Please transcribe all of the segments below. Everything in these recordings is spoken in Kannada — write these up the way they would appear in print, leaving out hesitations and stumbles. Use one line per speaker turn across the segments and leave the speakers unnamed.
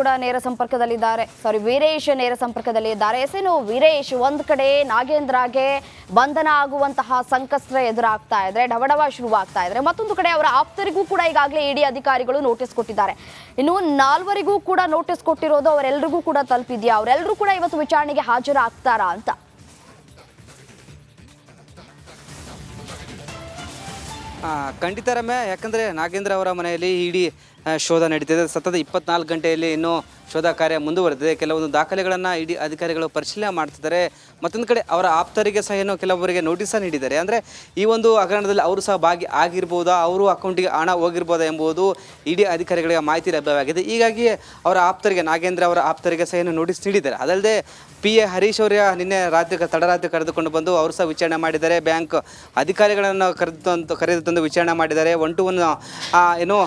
ಕೂಡ ನೇರ ಸಂಪರ್ಕದಲ್ಲಿದ್ದಾರೆ. ವೀರೇಶ್ ನೇರ ಸಂಪರ್ಕದಲ್ಲಿದ್ದಾರೆ. ಎಸೇನು ವೀರೇಶ್, ಒಂದ್ ಕಡೆ ನಾಗೇಂದ್ರಗೆ ಬಂಧನ ಆಗುವಂತಹ ಸಂಕಷ್ಟ ಎದುರಾಗ್ತಾ ಇದ್ರೆ, ಢವಢವ ಶುರುವಾಗ್ತಾ ಇದ್ರೆ, ಮತ್ತೊಂದು ಕಡೆ ಅವರ ಆಪ್ತರಿಗೂ ಕೂಡ ಈಗಾಗಲೇ ಇಡಿ ಅಧಿಕಾರಿಗಳು ನೋಟಿಸ್ ಕೊಟ್ಟಿದ್ದಾರೆ. ಇನ್ನು 4ವರಿಗೂ ಕೂಡ ನೋಟಿಸ್ ಕೊಟ್ಟಿರೋದು ಅವರೆಲ್ಲರಿಗೂ ಕೂಡ ತಲುಪಿದ್ಯಾ? ಅವರೆಲ್ಲರೂ ಕೂಡ ಇವತ್ತು ವಿಚಾರಣೆಗೆ ಹಾಜರಾಗ್ತಾರಾ ಅಂತ?
ಖಂಡಿತ ರಮ್ಯ, ಯಾಕಂದರೆ ನಾಗೇಂದ್ರ ಅವರ ಮನೆಯಲ್ಲಿ ಇಡಿ ಶೋಧ ನಡೀತಿದೆ. ಸತತ 24 ಗಂಟೆಯಲ್ಲಿ ಇನ್ನೂ ಶೋಧ ಕಾರ್ಯ ಮುಂದುವರೆದಿದೆ. ಕೆಲವೊಂದು ದಾಖಲೆಗಳನ್ನು ಇಡಿ ಅಧಿಕಾರಿಗಳು ಪರಿಶೀಲನೆ ಮಾಡ್ತಿದ್ದಾರೆ. ಮತ್ತೊಂದು ಕಡೆ ಅವರ ಆಪ್ತರಿಗೆ ಸಹ ಏನೋ ಕೆಲವರಿಗೆ ನೋಟಿಸ್ ನೀಡಿದ್ದಾರೆ. ಅಂದರೆ ಈ ಒಂದು ಹಗರಣದಲ್ಲಿ ಅವರು ಸಹ ಭಾಗಿ ಆಗಿರ್ಬೋದಾ, ಅವರು ಅಕೌಂಟಿಗೆ ಹಣ ಹೋಗಿರ್ಬೋದಾ ಎಂಬುದು ಇಡಿ ಅಧಿಕಾರಿಗಳಿಗೆ ಮಾಹಿತಿ ಲಭ್ಯವಾಗಿದೆ. ಹೀಗಾಗಿ ಅವರ ಆಪ್ತರಿಗೆ, ನಾಗೇಂದ್ರ ಅವರ ಆಪ್ತರಿಗೆ ಸಹ ಏನೋ ನೋಟಿಸ್ ನೀಡಿದ್ದಾರೆ. ಅದಲ್ಲದೆ PA ಹರೀಶ್ ಅವರ ನಿನ್ನೆ ತಡರಾತ್ರಿ ಕರೆದುಕೊಂಡು ಬಂದು ಅವರು ಸಹ ವಿಚಾರಣೆ ಮಾಡಿದ್ದಾರೆ. ಬ್ಯಾಂಕ್ ಅಧಿಕಾರಿಗಳನ್ನು ಕರೆದು ತಂದು ವಿಚಾರಣೆ ಮಾಡಿದ್ದಾರೆ. 1 to 1 ಏನೋ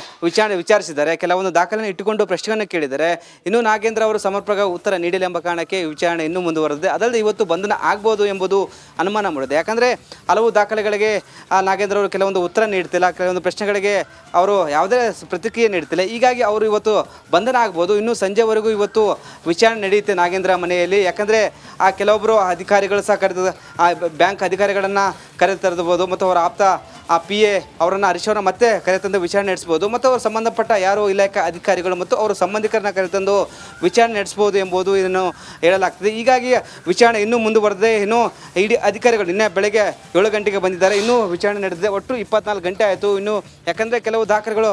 ವಿಚಾರಿಸಿದ್ದಾರೆ. ಕೆಲವೊಂದು ದಾಖಲೆಯನ್ನು ಇಟ್ಟುಕೊಂಡು ಪ್ರಶ್ನೆಯನ್ನು ಕೇಳಿದ್ದಾರೆ. ಇನ್ನು ನಾಗೇಂದ್ರ ಅವರು ಸಮರ್ಪಕ ಉತ್ತರ ನೀಡಿಲ್ಲ ಎಂಬ ಕಾರಣಕ್ಕೆ ವಿಚಾರಣೆ ಇನ್ನೂ ಮುಂದುವರೆದಿದೆ. ಅದಲ್ಲದೆ ಇವತ್ತು ಬಂಧನ ಆಗ್ಬೋದು ಎಂಬುದು ಅನುಮಾನ ಮೂಡಿದೆ. ಯಾಕಂದರೆ ಹಲವು ದಾಖಲೆಗಳಿಗೆ ನಾಗೇಂದ್ರ ಅವರು ಕೆಲವೊಂದು ಉತ್ತರ ನೀಡ್ತಿಲ್ಲ, ಕೆಲವೊಂದು ಪ್ರಶ್ನೆಗಳಿಗೆ ಅವರು ಯಾವುದೇ ಪ್ರತಿಕ್ರಿಯೆ ನೀಡ್ತಿಲ್ಲ. ಹೀಗಾಗಿ ಅವರು ಇವತ್ತು ಬಂಧನ ಆಗ್ಬೋದು. ಇನ್ನೂ ಸಂಜೆವರೆಗೂ ಇವತ್ತು ವಿಚಾರಣೆ ನಡೆಯುತ್ತೆ ನಾಗೇಂದ್ರ ಮನೆಯಲ್ಲಿ. ಯಾಕಂದರೆ ಕೆಲವೊಬ್ಬರು ಅಧಿಕಾರಿಗಳು ಸಹ ಬ್ಯಾಂಕ್ ಅಧಿಕಾರಿಗಳನ್ನು ಕರೆತರಬಹುದು ಮತ್ತು ಅವರ ಆಪ್ತ PA ಅವರನ್ನು ಹರೀಶ್ ಅವರನ್ನು ಮತ್ತೆ ಕರೆತಂದು ವಿಚಾರಣೆ ನಡೆಸ್ಬೋದು ಮತ್ತು ಅವರು ಸಂಬಂಧಪಟ್ಟ ಯಾರು ಇಲಾಖೆ ಅಧಿಕಾರಿಗಳು ಮತ್ತು ಅವರ ಸಂಬಂಧಿಕರನ್ನ ಕರೆತಂದು ವಿಚಾರಣೆ ನಡೆಸ್ಬೋದು ಎಂಬುದು ಇದನ್ನು ಹೇಳಲಾಗ್ತದೆ. ಹೀಗಾಗಿ ವಿಚಾರಣೆ ಇನ್ನೂ ಮುಂದುವರೆದಿದೆ. ಇನ್ನೂ ಇಡಿ ಅಧಿಕಾರಿಗಳು ನಿನ್ನೆ ಬೆಳಗ್ಗೆ 7 ಗಂಟೆಗೆ ಬಂದಿದ್ದಾರೆ. ಇನ್ನೂ ವಿಚಾರಣೆ ನಡೆದಿದೆ. ಒಟ್ಟು 24 ಗಂಟೆ ಆಯಿತು. ಇನ್ನು ಯಾಕಂದರೆ ಕೆಲವು ದಾಖಲೆಗಳು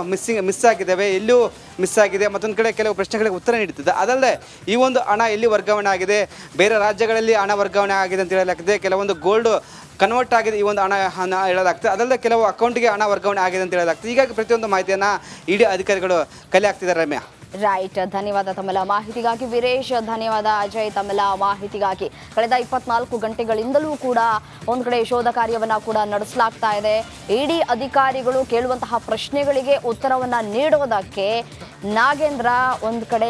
ಮಿಸ್ ಆಗಿದ್ದಾವೆ, ಎಲ್ಲೂ ಮಿಸ್ ಆಗಿದೆ. ಮತ್ತೊಂದು ಕಡೆ ಕೆಲವು ಪ್ರಶ್ನೆಗಳಿಗೆ ಉತ್ತರ ನೀಡುತ್ತಿದೆ. ಅದಲ್ಲದೆ ಈ ಒಂದು ಹಣ ಎಲ್ಲಿ ವರ್ಗಾವಣೆ ಆಗಿದೆ, ಬೇರೆ ರಾಜ್ಯಗಳಲ್ಲಿ ಹಣ ವರ್ಗಾವಣೆ ಆಗಿದೆ ಅಂತ ಹೇಳಲಾಗ್ತದೆ. ಕೆಲವೊಂದು ಗೋಲ್ಡ್ ಕನ್ವರ್ಟ್ ಆಗಿದೆ, ಈ ಒಂದು ಹಣ ಹೇಳಲಾಗ್ತದೆ. ಅದಲ್ಲದೆ ಕೆಲವು ಅಕೌಂಟಿಗೆ ಹಣ ವರ್ಗಾವಣೆ ಆಗಿದೆ ಅಂತ ಹೇಳಲಾಗ್ತದೆ. ಹೀಗಾಗಿ ಪ್ರತಿಯೊಂದು ಮಾಹಿತಿಯನ್ನು ಇಡಿ ಅಧಿಕಾರಿಗಳು ಕಲೆ ಹಾಕ್ತಿದ್ದಾರೆ. ರಮ್ಯಾ,
ರೈಟ್, ಧನ್ಯವಾದ ತಮ್ಮೆಲ್ಲ ಮಾಹಿತಿಗಾಗಿ. ವೀರೇಶ್, ಧನ್ಯವಾದ. ಅಜಯ್, ತಮ್ಮೆಲ್ಲ ಮಾಹಿತಿಗಾಗಿ. ಕಳೆದ 24 ಗಂಟೆಗಳಿಂದಲೂ ಕೂಡ ಒಂದು ಕಡೆ ಶೋಧ ಕಾರ್ಯವನ್ನ ಕೂಡ ನಡೆಸಲಾಗ್ತಾ ಇದೆ. ಇಡಿ ಅಧಿಕಾರಿಗಳು ಕೇಳುವಂತಹ ಪ್ರಶ್ನೆಗಳಿಗೆ ಉತ್ತರವನ್ನ ನೀಡೋದಕ್ಕೆ ನಾಗೇಂದ್ರ ಒಂದು ಕಡೆ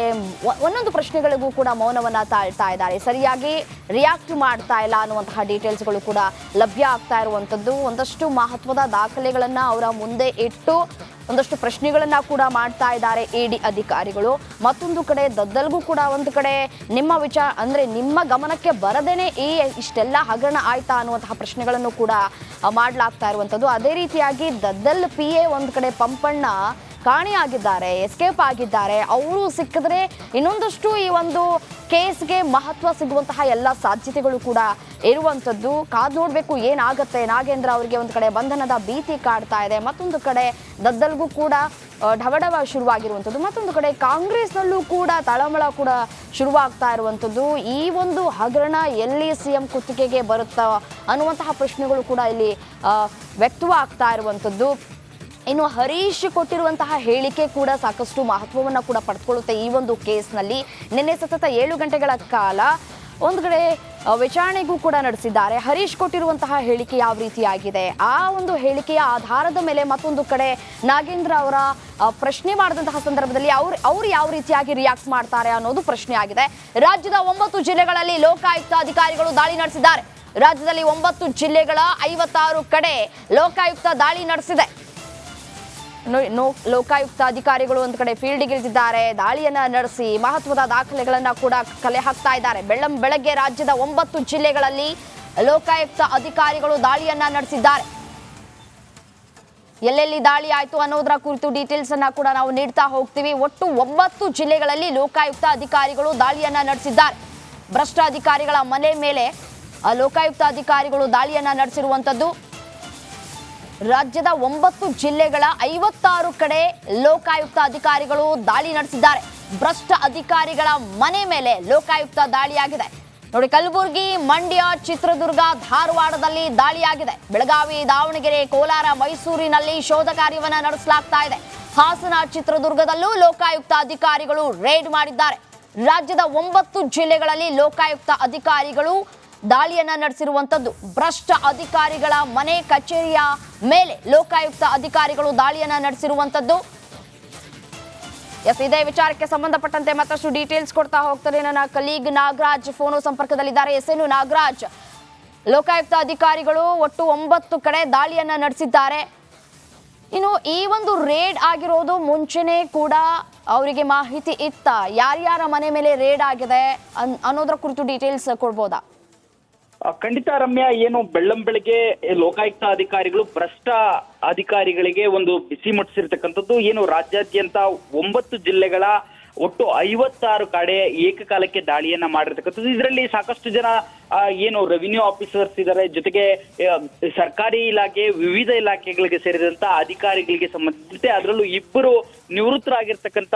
ಒಂದೊಂದು ಪ್ರಶ್ನೆಗಳಿಗೂ ಕೂಡ ಮೌನವನ್ನ ತಾಳ್ತಾ ಇದ್ದಾರೆ. ಸರಿಯಾಗಿ ರಿಯಾಕ್ಟ್ ಮಾಡ್ತಾ ಇಲ್ಲ ಅನ್ನುವಂತಹ ಡೀಟೇಲ್ಸ್ಗಳು ಕೂಡ ಲಭ್ಯ ಆಗ್ತಾ ಇರುವಂಥದ್ದು. ಒಂದಷ್ಟು ಮಹತ್ವದ ದಾಖಲೆಗಳನ್ನ ಅವರ ಮುಂದೆ ಇಟ್ಟು ಒಂದಷ್ಟು ಪ್ರಶ್ನೆಗಳನ್ನ ಕೂಡ ಮಾಡ್ತಾ ಇದ್ದಾರೆ ಇಡಿ ಅಧಿಕಾರಿಗಳು. ಮತ್ತೊಂದು ಕಡೆ ದದ್ದಲ್ಗೂ ಕೂಡ ಒಂದು ಕಡೆ ನಿಮ್ಮ ಗಮನಕ್ಕೆ ಬರದೇನೆ ಇಷ್ಟೆಲ್ಲ ಹಗರಣ ಆಯ್ತಾ ಅನ್ನುವಂತಹ ಪ್ರಶ್ನೆಗಳನ್ನು ಕೂಡ ಮಾಡಲಾಗ್ತಾ ಇರುವಂಥದ್ದು. ಅದೇ ರೀತಿಯಾಗಿ ದದ್ದಲ್ PA ಒಂದು ಕಡೆ ಪಂಪಣ್ಣ ಕಾಣೆಯಾಗಿದ್ದಾರೆ, ಎಸ್ಕೇಪ್ ಆಗಿದ್ದಾರೆ. ಅವರು ಸಿಕ್ಕಿದ್ರೆ ಇನ್ನೊಂದಷ್ಟು ಈ ಒಂದು ಕೇಸ್ಗೆ ಮಹತ್ವ ಸಿಗುವಂತಹ ಎಲ್ಲ ಸಾಧ್ಯತೆಗಳು ಕೂಡ ಇರುವಂಥದ್ದು. ಕಾದು ನೋಡಬೇಕು ಏನಾಗುತ್ತೆ. ನಾಗೇಂದ್ರ ಅವರಿಗೆ ಒಂದು ಕಡೆ ಬಂಧನದ ಭೀತಿ ಕಾಡ್ತಾ ಇದೆ, ಮತ್ತೊಂದು ಕಡೆ ದದ್ದಲ್ಗೂ ಕೂಡ ಢವಢವ ಶುರುವಾಗಿರುವಂಥದ್ದು, ಮತ್ತೊಂದು ಕಡೆ ಕಾಂಗ್ರೆಸ್ನಲ್ಲೂ ಕೂಡ ತಳಮಳ ಕೂಡ ಶುರುವಾಗ್ತಾ ಇರುವಂಥದ್ದು. ಈ ಒಂದು ಹಗರಣ ಎಲ್ಲಿ CM ಕುತ್ತಿಗೆಗೆ ಬರುತ್ತಾ ಅನ್ನುವಂತಹ ಪ್ರಶ್ನೆಗಳು ಕೂಡ ಇಲ್ಲಿ ವ್ಯಕ್ತವಾಗ್ತಾ ಇರುವಂಥದ್ದು. ಇನ್ನು ಹರೀಶ್ ಕೊಟ್ಟಿರುವಂತಹ ಹೇಳಿಕೆ ಕೂಡ ಸಾಕಷ್ಟು ಮಹತ್ವವನ್ನು ಕೂಡ ಪಡೆದುಕೊಳ್ಳುತ್ತೆ ಈ ಒಂದು ಕೇಸ್ನಲ್ಲಿ. ನಿನ್ನೆ ಸತತ 7 ಗಂಟೆಗಳ ಕಾಲ ಒಂದು ಕಡೆ ವಿಚಾರಣೆಗೂ ಕೂಡ ನಡೆಸಿದ್ದಾರೆ. ಹರೀಶ್ ಕೊಟ್ಟಿರುವಂತಹ ಹೇಳಿಕೆ ಯಾವ ರೀತಿಯಾಗಿದೆ, ಆ ಒಂದು ಹೇಳಿಕೆಯ ಆಧಾರದ ಮೇಲೆ ಮತ್ತೊಂದು ಕಡೆ ನಾಗೇಂದ್ರ ಅವರ ಪ್ರಶ್ನೆ ಮಾಡಿದಂತಹ ಸಂದರ್ಭದಲ್ಲಿ ಅವರು ಯಾವ ರೀತಿಯಾಗಿ ರಿಯಾಕ್ಟ್ ಮಾಡ್ತಾರೆ ಅನ್ನೋದು ಪ್ರಶ್ನೆ ಆಗಿದೆ. ರಾಜ್ಯದ 9 ಜಿಲ್ಲೆಗಳಲ್ಲಿ ಲೋಕಾಯುಕ್ತ ಅಧಿಕಾರಿಗಳು ದಾಳಿ ನಡೆಸಿದ್ದಾರೆ. ರಾಜ್ಯದಲ್ಲಿ 9 ಜಿಲ್ಲೆಗಳ 56 ಕಡೆ ಲೋಕಾಯುಕ್ತ ದಾಳಿ ನಡೆಸಿದೆ. ಲೋಕಾಯುಕ್ತ ಅಧಿಕಾರಿಗಳು ಒಂದು ಕಡೆ ಫೀಲ್ಡ್ಗೆ ಇಳಿದಿದ್ದಾರೆ. ದಾಳಿಯನ್ನ ನಡೆಸಿ ಮಹತ್ವದ ದಾಖಲೆಗಳನ್ನ ಕೂಡ ಕಲೆ ಹಾಕ್ತಾ ಇದ್ದಾರೆ. ಬೆಳಗ್ಗೆ ರಾಜ್ಯದ 9 ಜಿಲ್ಲೆಗಳಲ್ಲಿ ಲೋಕಾಯುಕ್ತ ಅಧಿಕಾರಿಗಳು ದಾಳಿಯನ್ನ ನಡೆಸಿದ್ದಾರೆ. ಎಲ್ಲೆಲ್ಲಿ ದಾಳಿ ಆಯ್ತು ಅನ್ನೋದರ ಕುರಿತು ಡೀಟೇಲ್ಸ್ ಅನ್ನ ಕೂಡ ನಾವು ನೀಡ್ತಾ ಹೋಗ್ತೀವಿ. ಒಟ್ಟು 9 ಜಿಲ್ಲೆಗಳಲ್ಲಿ ಲೋಕಾಯುಕ್ತ ಅಧಿಕಾರಿಗಳು ದಾಳಿಯನ್ನ ನಡೆಸಿದ್ದಾರೆ. ಭ್ರಷ್ಟ ಅಧಿಕಾರಿಗಳ ಮನೆ ಮೇಲೆ ಲೋಕಾಯುಕ್ತ ಅಧಿಕಾರಿಗಳು ದಾಳಿಯನ್ನ ನಡೆಸಿರುವಂತದ್ದು. ರಾಜ್ಯದ 9 ಜಿಲ್ಲೆಗಳ 56 ಕಡೆ ಲೋಕಾಯುಕ್ತ ಅಧಿಕಾರಿಗಳು ದಾಳಿ ನಡೆಸಿದ್ದಾರೆ. ಭ್ರಷ್ಟ ಅಧಿಕಾರಿಗಳ ಮನೆ ಮೇಲೆ ಲೋಕಾಯುಕ್ತ ದಾಳಿಯಾಗಿದೆ. ನೋಡಿ, ಕಲಬುರಗಿ, ಮಂಡ್ಯ, ಚಿತ್ರದುರ್ಗ, ಧಾರವಾಡದಲ್ಲಿ ದಾಳಿಯಾಗಿದೆ. ಬೆಳಗಾವಿ, ದಾವಣಗೆರೆ, ಕೋಲಾರ, ಮೈಸೂರಿನಲ್ಲಿ ಶೋಧ ಕಾರ್ಯವನ್ನ ನಡೆಸಲಾಗ್ತಾ ಇದೆ. ಹಾಸನ, ಚಿತ್ರದುರ್ಗದಲ್ಲೂ ಲೋಕಾಯುಕ್ತ ಅಧಿಕಾರಿಗಳು ರೇಡ್ ಮಾಡಿದ್ದಾರೆ. ರಾಜ್ಯದ 9 ಜಿಲ್ಲೆಗಳಲ್ಲಿ ಲೋಕಾಯುಕ್ತ ಅಧಿಕಾರಿಗಳು ದಾಳಿಯನ್ನ ನಡೆಸಿರುವಂತದ್ದು. ಭ್ರಷ್ಟ ಅಧಿಕಾರಿಗಳ ಮನೆ ಕಚೇರಿಯ ಮೇಲೆ ಲೋಕಾಯುಕ್ತ ಅಧಿಕಾರಿಗಳು ದಾಳಿಯನ್ನ ನಡೆಸಿರುವಂತದ್ದು. ಇದೇ ವಿಚಾರಕ್ಕೆ ಸಂಬಂಧಪಟ್ಟಂತೆ ಮತ್ತಷ್ಟು ಡೀಟೇಲ್ಸ್ ಕೊಡ್ತಾ ಹೋಗ್ತಾರೆ ನನ್ನ ಕಲೀಗ್ ನಾಗರಾಜ್ ಫೋನ್ ಸಂಪರ್ಕದಲ್ಲಿದ್ದಾರೆ. ಎಸ್ಎನು ನಾಗರಾಜ್, ಲೋಕಾಯುಕ್ತ ಅಧಿಕಾರಿಗಳು ಒಟ್ಟು 9 ಕಡೆ ದಾಳಿಯನ್ನ ನಡೆಸಿದ್ದಾರೆ. ಇನ್ನು ಈ ಒಂದು ರೇಡ್ ಆಗಿರೋದು ಮುಂಚೆನೇ ಕೂಡ ಅವರಿಗೆ ಮಾಹಿತಿ ಇತ್ತ, ಯಾರ್ಯಾರ ಮನೆ ಮೇಲೆ ರೇಡ್ ಆಗಿದೆ ಅನ್ನೋದ್ರ ಕುರಿತು ಡೀಟೇಲ್ಸ್ ಕೊಡ್ಬೋದಾ?
ಖಂಡಿತ ರಮ್ಯಾ, ಏನು ಬೆಳ್ಳಂಬೆಳಗ್ಗೆ ಲೋಕಾಯುಕ್ತ ಅಧಿಕಾರಿಗಳು ಭ್ರಷ್ಟ ಅಧಿಕಾರಿಗಳಿಗೆ ಒಂದು ಬಿಸಿ ಮುಟ್ಟಿಸಿರ್ತಕ್ಕಂಥದ್ದು. ಏನು ರಾಜ್ಯಾದ್ಯಂತ 9 ಜಿಲ್ಲೆಗಳ ಒಟ್ಟು 56 ಕಡೆ ಏಕಕಾಲಕ್ಕೆ ದಾಳಿಯನ್ನ ಮಾಡಿರ್ತಕ್ಕಂಥದ್ದು. ಇದರಲ್ಲಿ ಸಾಕಷ್ಟು ಜನ ಏನು ರೆವಿನ್ಯೂ ಆಫೀಸರ್ಸ್ ಇದ್ದಾರೆ, ಜೊತೆಗೆ ಸರ್ಕಾರಿ ಇಲಾಖೆ, ವಿವಿಧ ಇಲಾಖೆಗಳಿಗೆ ಸೇರಿದಂತ ಅಧಿಕಾರಿಗಳಿಗೆ ಸಂಬಂಧಿಸಿದಂತೆ ಅದರಲ್ಲೂ 2 ನಿವೃತ್ತರಾಗಿರ್ತಕ್ಕಂಥ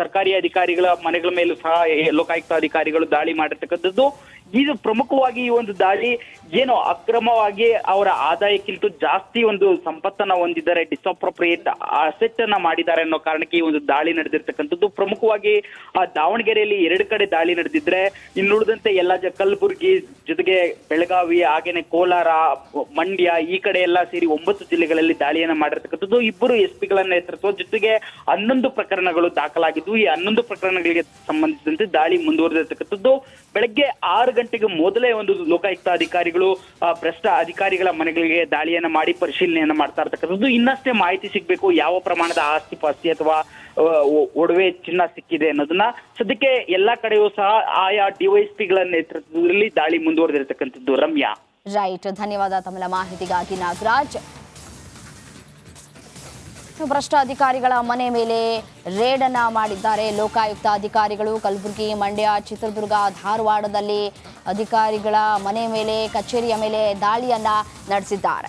ಸರ್ಕಾರಿ ಅಧಿಕಾರಿಗಳ ಮನೆಗಳ ಮೇಲೂ ಸಹ ಲೋಕಾಯುಕ್ತ ಅಧಿಕಾರಿಗಳು ದಾಳಿ ಮಾಡಿರ್ತಕ್ಕಂಥದ್ದು. ಇದು ಪ್ರಮುಖವಾಗಿ ಈ ಒಂದು ದಾಳಿ ಏನು ಅಕ್ರಮವಾಗಿ ಅವರ ಆದಾಯಕ್ಕಿಂತ ಜಾಸ್ತಿ ಒಂದು ಸಂಪತ್ತನ್ನ ಹೊಂದಿದ್ದಾರೆ, ಡಿಸ್ಅಪ್ರೋಪ್ರಿಯೇಟ್ ಅಸೆಟ್ ಅನ್ನ ಮಾಡಿದ್ದಾರೆ ಅನ್ನೋ ಕಾರಣಕ್ಕೆ ಈ ಒಂದು ದಾಳಿ ನಡೆದಿರ್ತಕ್ಕಂಥದ್ದು. ಪ್ರಮುಖವಾಗಿ ದಾವಣಗೆರೆಯಲ್ಲಿ 2 ಕಡೆ ದಾಳಿ ನಡೆದಿದ್ರೆ, ಇನ್ನುಳಿದಂತೆ ಎಲ್ಲ ಕಲಬುರಗಿ, ಜೊತೆಗೆ ಬೆಳಗಾವಿ, ಹಾಗೇನೆ ಕೋಲಾರ, ಮಂಡ್ಯ ಈ ಕಡೆ ಎಲ್ಲ ಸೇರಿ 9 ಜಿಲ್ಲೆಗಳಲ್ಲಿ ದಾಳಿಯನ್ನ ಮಾಡಿರ್ತಕ್ಕಂಥದ್ದು. 2 SP ಗಳ ನೇತೃತ್ವ ಜೊತೆಗೆ 11 ಪ್ರಕರಣಗಳು ದಾಖಲಾಗಿದ್ದು. ಈ 11 ಪ್ರಕರಣಗಳಿಗೆ ಸಂಬಂಧಿಸಿದಂತೆ ದಾಳಿ ಮುಂದುವರೆದಿರ್ತಕ್ಕಂಥದ್ದು. ಬೆಳಗ್ಗೆ 6 ಗಂಟೆಗೆ ಮೊದಲೇ ಒಂದು ಲೋಕಾಯುಕ್ತ ಅಧಿಕಾರಿಗಳು ಭ್ರಷ್ಟ ಅಧಿಕಾರಿಗಳ ಮನೆಗಳಿಗೆ ದಾಳಿಯನ್ನ ಮಾಡಿ ಪರಿಶೀಲನೆಯನ್ನ ಮಾಡ್ತಾ ಇರ್ತಕ್ಕಂಥದ್ದು. ಇನ್ನಷ್ಟೇ ಮಾಹಿತಿ ಸಿಗ್ಬೇಕು, ಯಾವ ಪ್ರಮಾಣದ ಆಸ್ತಿ ಪಾಸ್ತಿ ಅಥವಾ ಒಡವೆ ಚಿನ್ನ ಸಿಕ್ಕಿದೆ ಅನ್ನೋದನ್ನ. ಸದ್ಯಕ್ಕೆ ಎಲ್ಲಾ ಕಡೆಯೂ ಸಹ ಆಯಾ DYSP ಗಳ ನೇತೃತ್ವದಲ್ಲಿ ದಾಳಿ ಮುಂದುವರೆದಿರ್ತಕ್ಕಂಥದ್ದು. ರಮ್ಯಾ,
ರೈಟ್, ಧನ್ಯವಾದ ತಮ್ಮ ಮಾಹಿತಿಗಾಗಿ ನಾಗರಾಜ್. ಭ್ರಷ್ಟ ಅಧಿಕಾರಿಗಳ ಮನೆ ಮೇಲೆ ರೇಡ್ ಅನ್ನ ಮಾಡಿದ್ದಾರೆ ಲೋಕಾಯುಕ್ತ ಅಧಿಕಾರಿಗಳು. ಕಲಬುರಗಿ, ಮಂಡ್ಯ, ಚಿತ್ರದುರ್ಗ, ಧಾರವಾಡದಲ್ಲಿ ಅಧಿಕಾರಿಗಳ ಮನೆ ಮೇಲೆ, ಕಚೇರಿಯ ಮೇಲೆ ದಾಳಿಯನ್ನ ನಡೆಸಿದ್ದಾರೆ.